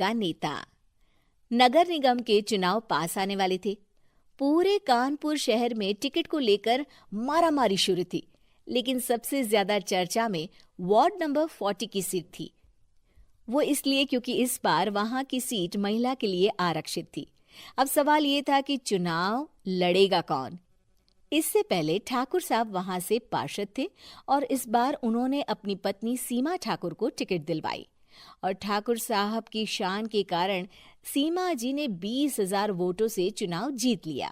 बनेगा नेता। नगर निगम के चुनाव पास आने वाले थे। पूरे कानपुर शहर में टिकट को लेकर मारामारी शुरू थी, लेकिन सबसे ज्यादा चर्चा में वार्ड नंबर 40 की सीट थी। वो इसलिए क्योंकि इस बार वहां की सीट महिला के लिए आरक्षित थी। अब सवाल ये था कि चुनाव लड़ेगा कौन। इससे पहले ठाकुर साहब वहां से पार्षद थे और इस बार उन्होंने अपनी पत्नी सीमा ठाकुर को टिकट दिलवाई और ठाकुर साहब की शान के कारण सीमा जी ने 20,000 वोटों से चुनाव जीत लिया।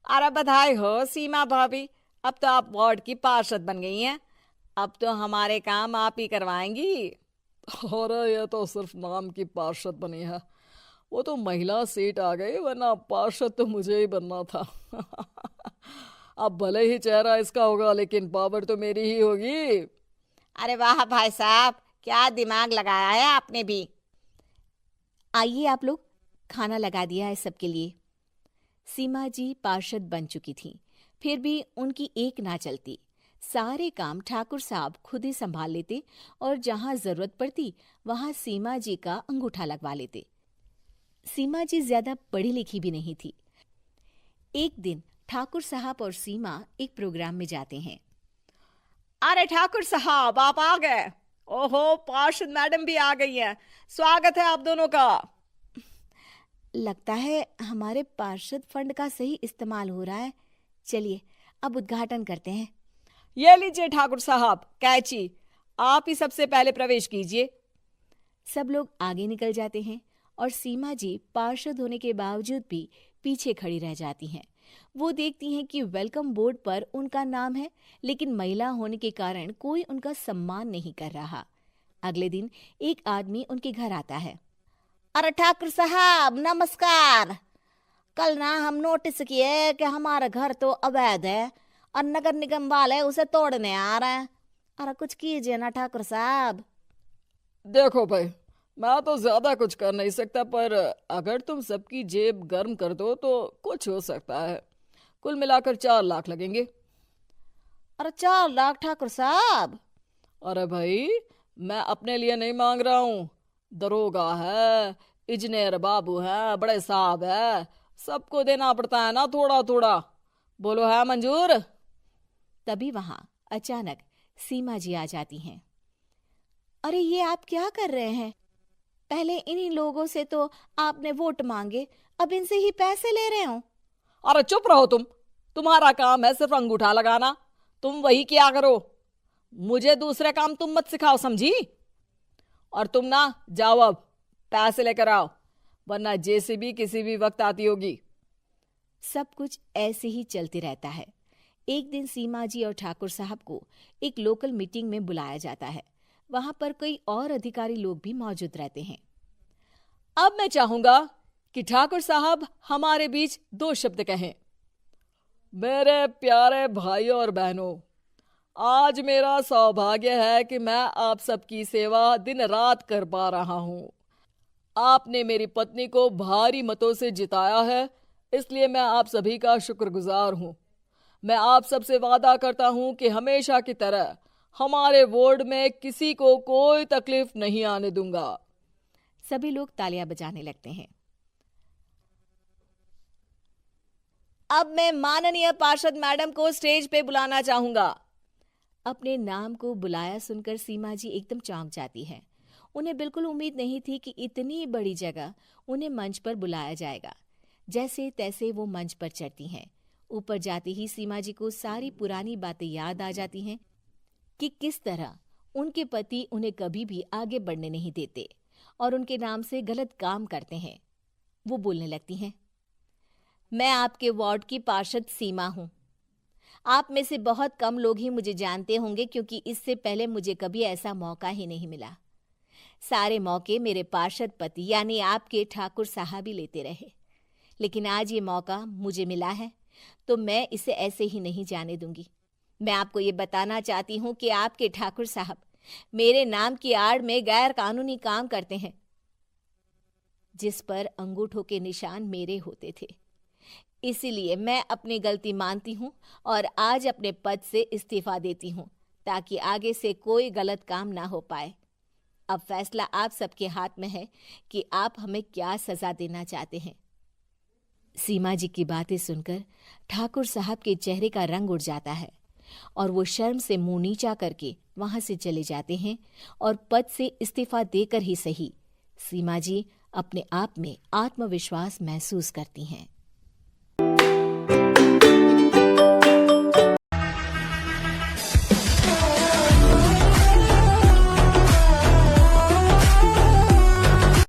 अरे बधाई हो सीमा भाभी, अब तो आप वार्ड की पार्षद बन गई हैं। अब तो हमारे काम आप ही करवाएंगी। अरे ये तो सिर्फ नाम की पार्षद बनी है, वो तो महिला सीट आ गई, वरना पार्षद तो मुझे ही बनना था। अब भले ही चेहरा इसका होगा, लेकिन पावर तो मेरी ही होगी। अरे वाह भाई साहब, क्या दिमाग लगाया है आपने भी। आइए आप लोग, खाना लगा दिया है सबके लिए। सीमा जी पार्षद बन चुकी थीं, फिर भी उनकी एक ना चलती। सारे काम ठाकुर साहब खुद ही संभाल लेते और जहां जरूरत पड़ती वहां सीमा जी का अंगूठा लगवा लेते। सीमा जी ज्यादा पढ़ी लिखी भी नहीं थी। एक दिन ठाकुर साहब और सीमा एक प्रोग्राम में जाते हैं। अरे ठाकुर साहब, आप आ गए। ओहो, पार्षद मैडम भी आ गई हैं। स्वागत है आप दोनों का। लगता है हमारे पार्षद फंड का सही इस्तेमाल हो रहा है। चलिए अब उद्घाटन करते हैं। ये लीजिए ठाकुर साहब कैची, आप ही सबसे पहले प्रवेश कीजिए। सब लोग आगे निकल जाते हैं और सीमा जी पार्षद होने के बावजूद भी पीछे खड़ी रह जाती हैं। वो देखती हैं कि वेलकम बोर्ड पर उनका नाम है, लेकिन महिला होने के कारण कोई उनका सम्मान नहीं कर रहा। अगले दिन एक आदमी उनके घर आता है। अरे ठाकुर साहब नमस्कार। कल ना हम नोटिस किए कि हमारा घर तो अवैध है और नगर निगम वाले उसे तोड़ने आ रहे हैं। अरे कुछ कीजिए ना ठाकुर साहब। देखो भाई, मैं तो ज्यादा कुछ कर नहीं सकता, पर अगर तुम सबकी जेब गर्म कर दो तो कुछ हो सकता है। कुल मिलाकर 4 लाख लगेंगे। अरे 4 लाख ठाकुर साहब? अरे भाई, मैं अपने लिए नहीं मांग रहा हूँ। दरोगा है, इंजीनियर बाबू है, बड़े साहब है, सबको देना पड़ता है ना थोड़ा थोड़ा। बोलो है मंजूर? तभी वहां अचानक सीमा जी आ जाती हैं। अरे ये आप क्या कर रहे हैं? पहले इन्हीं लोगों से तो आपने वोट मांगे, अब इनसे ही पैसे ले रहे हो। अरे चुप रहो तुम। तुम्हारा काम है सिर्फ अंगूठा लगाना, तुम वही किया करो। मुझे दूसरे काम तुम मत सिखाओ, समझी? और तुम ना जाओ, अब पैसे लेकर आओ, वरना जेसीबी किसी भी वक्त आती होगी। सब कुछ ऐसे ही चलते रहता है। एक दिन सीमा जी और ठाकुर साहब को एक लोकल मीटिंग में बुलाया जाता है। वहां पर कई और अधिकारी लोग भी मौजूद रहते हैं। अब मैं चाहूंगा कि ठाकुर साहब हमारे बीच 2 शब्द कहें। मेरे प्यारे भाइयों और बहनों, आज मेरा सौभाग्य है कि मैं आप सबकी सेवा दिन रात कर पा रहा हूं। आपने मेरी पत्नी को भारी मतों से जिताया है, इसलिए मैं आप सभी का शुक्रगुजार हूं। मैं आप सबसे वादा करता हूं कि हमेशा की तरह हमारे वार्ड में किसी को कोई तकलीफ नहीं आने दूंगा। सभी लोग तालियां बजाने लगते हैं। अब मैं माननीय पार्षद मैडम को स्टेज पे बुलाना चाहूंगा। अपने नाम को बुलाया सुनकर सीमा जी एकदम चौंक जाती है। उन्हें बिल्कुल उम्मीद नहीं थी कि इतनी बड़ी जगह उन्हें मंच पर बुलाया जाएगा। जैसे तैसे वो मंच पर चढ़ती हैं। ऊपर जाते ही सीमा जी को सारी पुरानी बातें याद आ जाती हैं कि किस तरह उनके पति उन्हें कभी भी आगे बढ़ने नहीं देते और उनके नाम से गलत काम करते हैं। वो बोलने लगती हैं। मैं आपके वार्ड की पार्षद सीमा हूं। आप में से बहुत कम लोग ही मुझे जानते होंगे, क्योंकि इससे पहले मुझे कभी ऐसा मौका ही नहीं मिला। सारे मौके मेरे पार्षद पति यानी आपके ठाकुर साहब ही लेते रहे, लेकिन आज ये मौका मुझे मिला है तो मैं इसे ऐसे ही नहीं जाने दूंगी। मैं आपको ये बताना चाहती हूँ कि आपके ठाकुर साहब मेरे नाम की आड़ में गैर कानूनी काम करते हैं, जिस पर अंगूठों के निशान मेरे होते थे। इसीलिए मैं अपनी गलती मानती हूँ और आज अपने पद से इस्तीफा देती हूँ, ताकि आगे से कोई गलत काम ना हो पाए। अब फैसला आप सबके हाथ में है कि आप हमें क्या सजा देना चाहते हैं। सीमा जी की बातें सुनकर ठाकुर साहब के चेहरे का रंग उड़ जाता है और वो शर्म से मुंह नीचा करके वहां से चले जाते हैं और पद से इस्तीफा देकर ही सही सीमा जी अपने आप में आत्मविश्वास महसूस करती हैं।